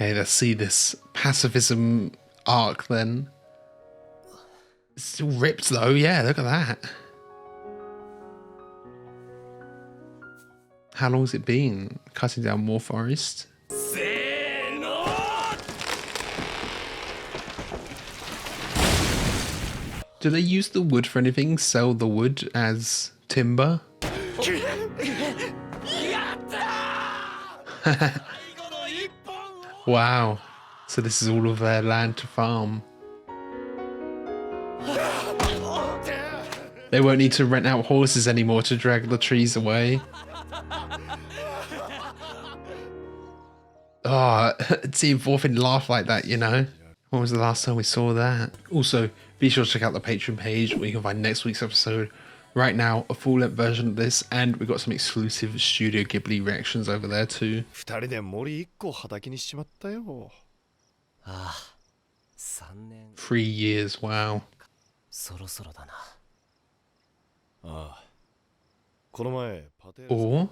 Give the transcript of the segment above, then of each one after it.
Okay, let's see this pacifism arc then. It's still ripped though, yeah, look at that. How long has it been? Cutting down more forest? Do they use the wood for anything? Sell the wood as timber? Wow. So this is all of their land to farm. They won't need to rent out horses anymore to drag the trees away. Oh, seeing Thorfinn laugh like that, you know? When was the last time we saw that? Also, be sure to check out the Patreon page where you can find next week's episode. Right now, a full-length version of this, and we've got some exclusive Studio Ghibli reactions over there too. 3 years, wow. Or,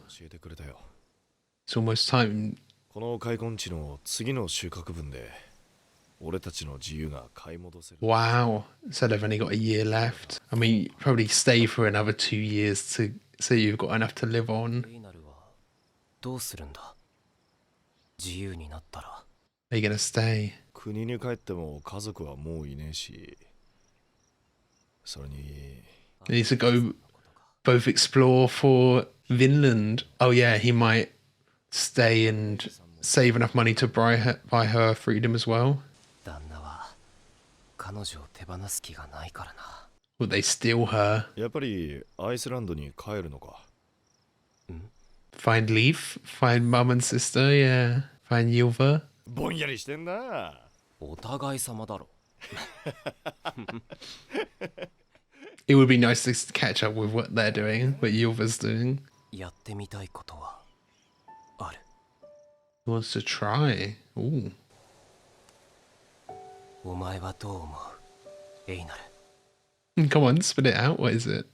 it's almost time. Wow, so they've only got a year left. I mean, probably stay for another 2 years to so you've got enough to live on. Are you gonna stay? He needs to go both explore for Vinland. Oh yeah, he might stay and save enough money to buy her freedom as well. Would they steal her? Find Leaf? Find mum and sister, yeah. Find Ylva? It would be nice to catch up with what they're doing, what Ylva's doing. He wants to try. Ooh. Come on, spit it out. What is it?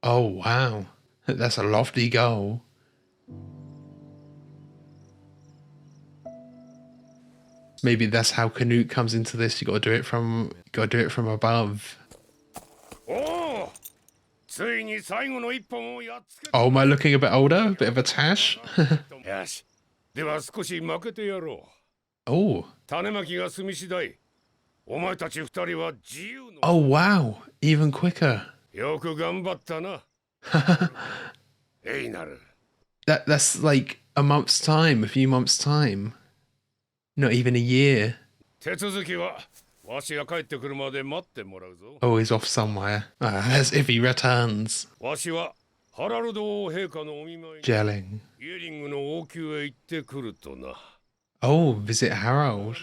Oh, wow. That's a lofty goal. Maybe that's how Canute comes into this. You gotta do it from above. Oh, am I looking a bit older? A bit of a tash? Oh. Oh, wow. Even quicker. That's like a month's time, a few months' time. Not even a year. Oh, he's off somewhere. As if he returns. Gelling. Oh, visit Harald.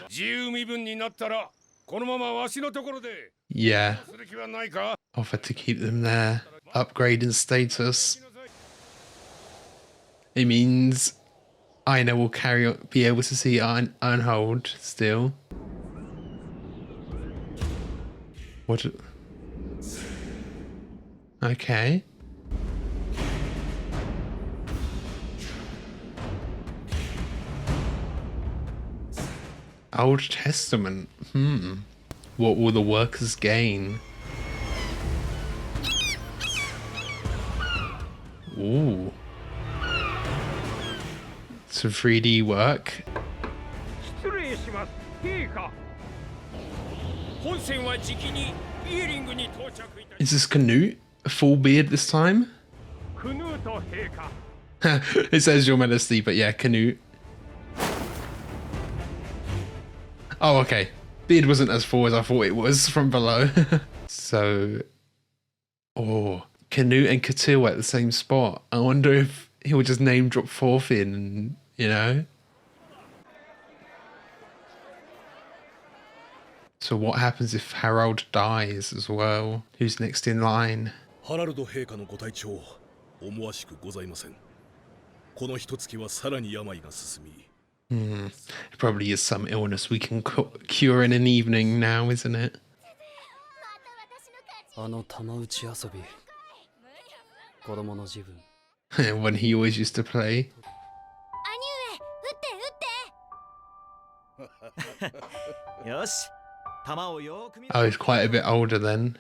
Yeah. Offer to keep them there. Upgrade in status. It means Aina will be able to see Arnhold still. What? Okay. Old Testament. What will the workers gain? Ooh. Some 3D work. Is this Canute? A full beard this time? It says Your Majesty, but yeah, Canute. Oh, okay. Beard wasn't as full as I thought it was from below. So, oh, Canute and Catil at the same spot. I wonder if he'll just name drop Thorfinn and, you know? So what happens if Harald dies as well? Who's next in line? It probably is some illness we can cure in an evening now, isn't it? When he always used to play. Oh, he's quite a bit older then.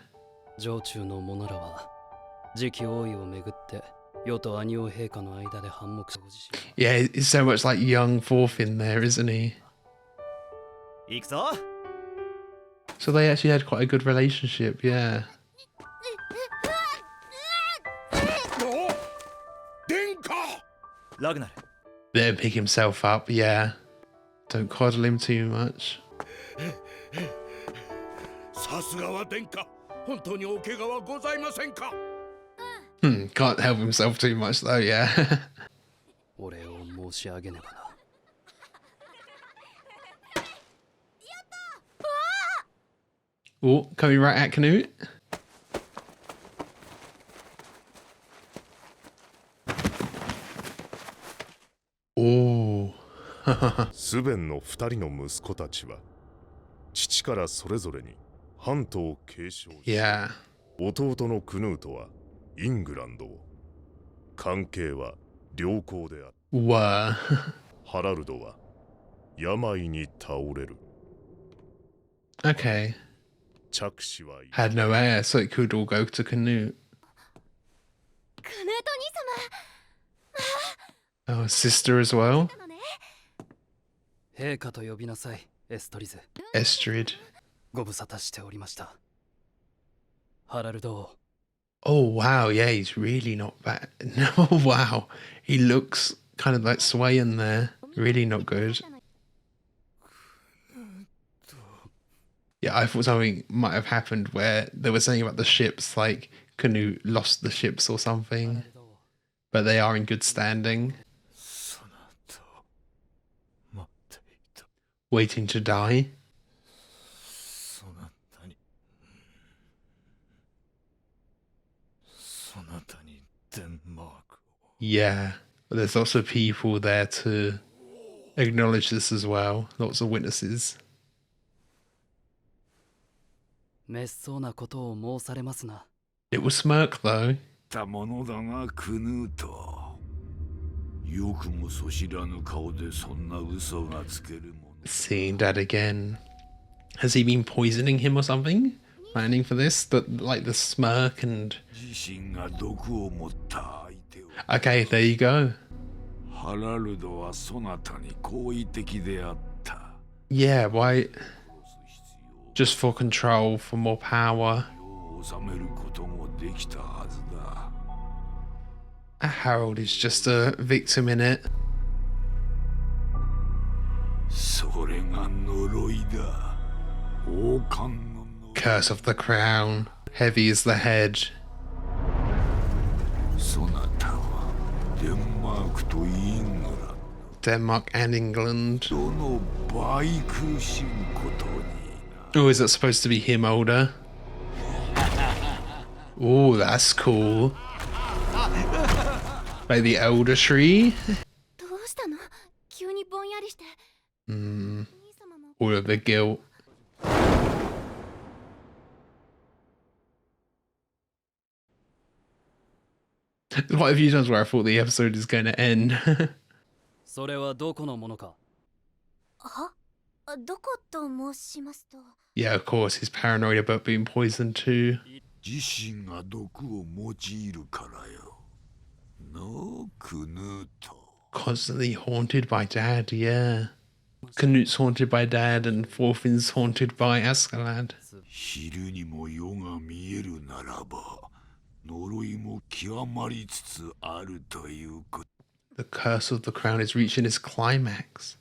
Yeah, he's so much like young Thorfinn there, isn't he? So they actually had quite a good relationship, yeah. Let him pick himself up, yeah. Don't coddle him too much. Can't help himself too much though, yeah. Oh, coming right at Canute. Oh. スベンの2人の息子たちは父からそれぞれに半島を継承し、Yeah. 弟のクヌートはイングランドを、関係は良好であった。Were. ハラルドは病に倒れる。 Okay. 着手は Had no heir, so it could all go to Canute. Oh, a sister as well? Estrid. Oh wow, yeah, he's really not bad. No, wow. He looks kind of like swaying there. Really not good. Yeah, I thought something might have happened where they were saying about the ships, like Canute lost the ships or something. But they are in good standing. Waiting to die. Yeah, but there's lots of people there to acknowledge this as well. Lots of witnesses. It will smirk though. Seeing Dad again. Has he been poisoning him or something? Planning for this? Like the smirk and... Okay, there you go. Yeah, why? Just for control, for more power. Harold is just a victim in it. Curse of the crown. Heavy is the head. Denmark and England. Oh, is that supposed to be him older? Oh, that's cool. Like the elder tree? All of the guilt. Quite a few times where I thought the episode is going to end. Yeah, of course, he's paranoid about being poisoned too. Constantly haunted by Dad, yeah. Canute's haunted by Dad and Thorfinn's haunted by Askeladd. The curse of the crown is reaching its climax.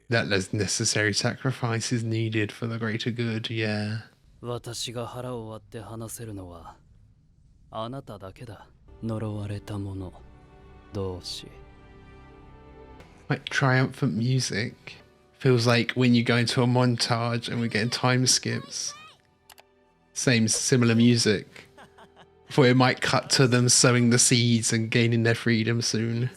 That there's necessary sacrifices needed for the greater good, yeah. Like triumphant music. Feels like when you go into a montage and we're getting time skips. Similar music. Before it might cut to them sowing the seeds and gaining their freedom soon.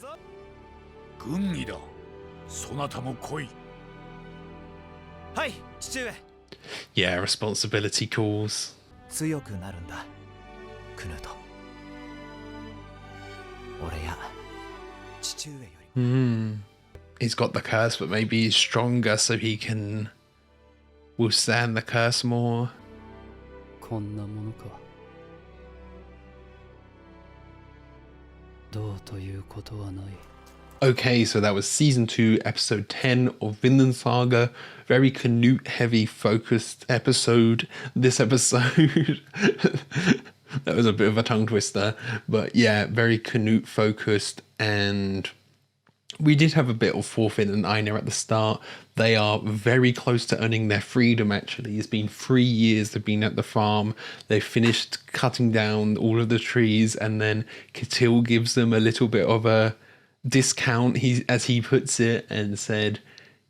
Yeah, responsibility calls. 強くなるんだクヌート俺や父上より He's got the curse, but maybe he's stronger so he can withstand the curse more. こんなものかどうということはない Okay, so that was season 2, episode 10 of Vinland Saga. Very Canute heavy focused episode. This episode, that was a bit of a tongue twister, but yeah, very Canute focused. And we did have a bit of Thorfinn and Einar at the start. They are very close to earning their freedom, actually. It's been 3 years they've been at the farm. They've finished cutting down all of the trees, and then Ketil gives them a little bit of a discount, as he puts it, and said,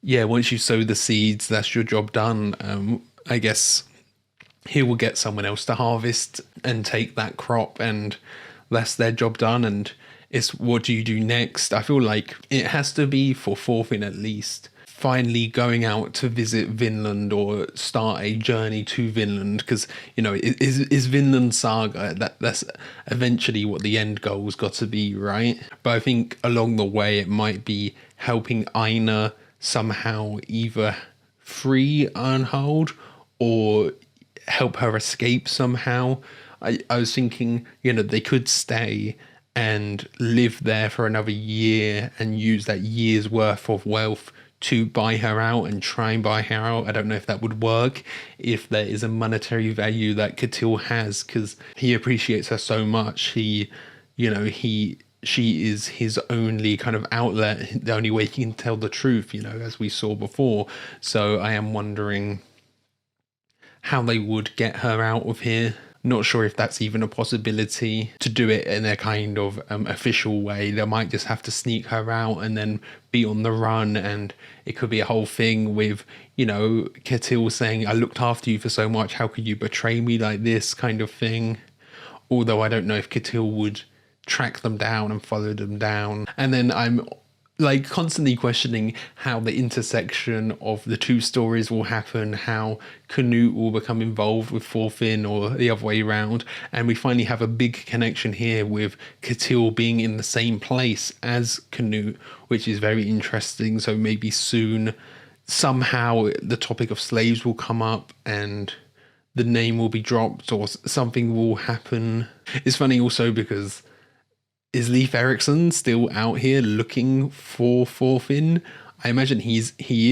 yeah, once you sow the seeds, that's your job done. I guess he will get someone else to harvest and take that crop, and that's their job done. And it's, what do you do next? I feel like it has to be for Thorfinn at least finally going out to visit Vinland or start a journey to Vinland, because you know, is Vinland Saga, that's eventually what the end goal's got to be, right? But I think along the way it might be helping Einar somehow either free Arnhold or help her escape somehow. I was thinking, you know, they could stay and live there for another year and use that year's worth of wealth to buy her out and try and buy her out. I don't know if that would work, if there is a monetary value that Ketil has, because he appreciates her so much. She is his only kind of outlet, the only way he can tell the truth, you know, as we saw before. So I am wondering how they would get her out of here. Not sure if that's even a possibility to do it in a kind of official way. They might just have to sneak her out and then be on the run, and it could be a whole thing with, you know, Ketil saying, I looked after you for so much, how could you betray me like this, kind of thing. Although I don't know if Ketil would track them down and follow them down. And then I'm like constantly questioning how the intersection of the two stories will happen, how Canute will become involved with Thorfinn or the other way around. And we finally have a big connection here with Ketil being in the same place as Canute, which is very interesting. So maybe soon somehow the topic of slaves will come up and the name will be dropped or something will happen. It's funny also because, is Leif Erikson still out here looking for Thorfinn? I imagine he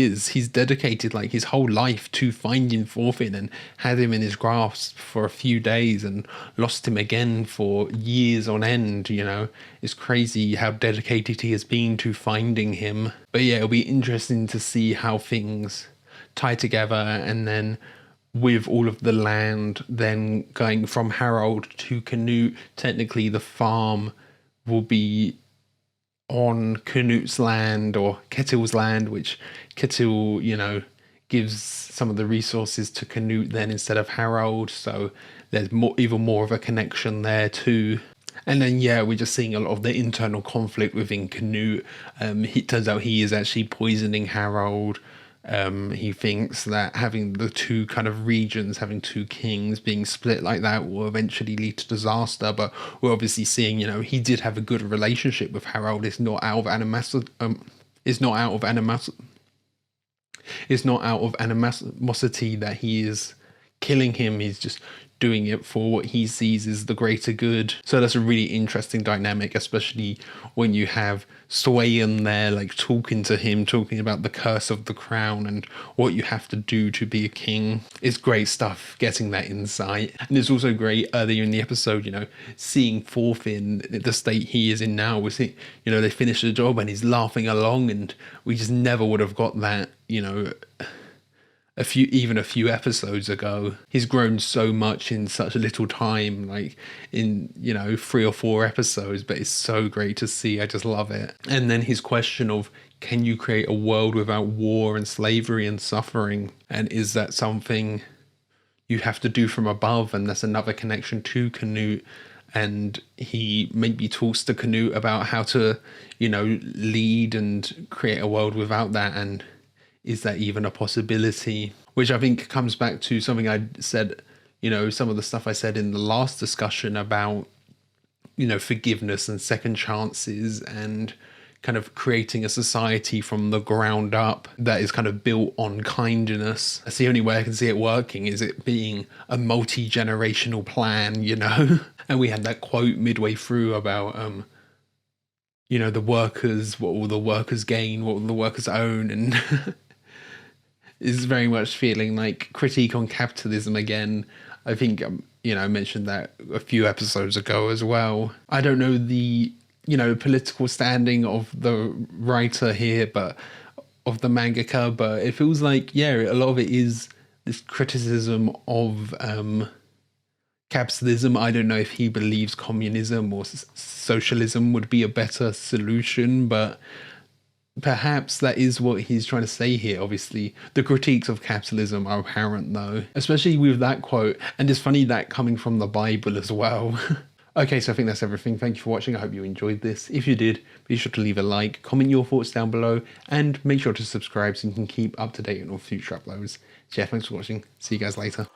is. He's dedicated like his whole life to finding Thorfinn and had him in his grasp for a few days and lost him again for years on end, you know. It's crazy how dedicated he has been to finding him. But yeah, it'll be interesting to see how things tie together, and then with all of the land then going from Harold to Canute, technically the farm will be on Canute's land or Ketil's land, which Ketil, you know, gives some of the resources to Canute then instead of Harold. So there's even more of a connection there too. And then, yeah, we're just seeing a lot of the internal conflict within Canute. It turns out he is actually poisoning Harold. He thinks that having the two kind of regions, having two kings being split like that will eventually lead to disaster. But we're obviously seeing, you know, he did have a good relationship with Harold. It's not out of animosity. It's not out of animosity that he is killing him. He's just doing it for what he sees as the greater good. So that's a really interesting dynamic, especially when you have Swayan there, like talking to him, talking about the curse of the crown and what you have to do to be a king. It's great stuff, getting that insight. And it's also great earlier in the episode, you know, seeing Thorfinn, the state he is in now. We see, you know, they finish the job and he's laughing along, and we just never would have got that, you know, a few episodes ago. He's grown so much in such a little time, like in, you know, 3 or 4 episodes, but it's so great to see. I just love it. And then his question of, can you create a world without war and slavery and suffering? And is that something you have to do from above? And that's another connection to Canute. And he maybe talks to Canute about how to, you know, lead and create a world without that. And is that even a possibility? which I think comes back to something I said, you know, some of the stuff I said in the last discussion about, you know, forgiveness and second chances and kind of creating a society from the ground up that is kind of built on kindness. That's the only way I can see it working, is it being a multi-generational plan, you know? And we had that quote midway through about, you know, the workers, what will the workers gain, what will the workers own? And is very much feeling like critique on capitalism again. I think, you know, I mentioned that a few episodes ago as well. I don't know the, you know, political standing of the writer here, but of the mangaka, but it feels like, yeah, a lot of it is this criticism of capitalism. I don't know if he believes communism or socialism would be a better solution, but perhaps that is what he's trying to say here. Obviously, the critiques of capitalism are apparent though, especially with that quote. And it's funny that coming from the Bible as well. Okay, so I think that's everything. Thank you for watching. I hope you enjoyed this. If you did, be sure to leave a like, comment your thoughts down below, and make sure to subscribe so you can keep up to date on all future uploads. So yeah, thanks for watching. See you guys later.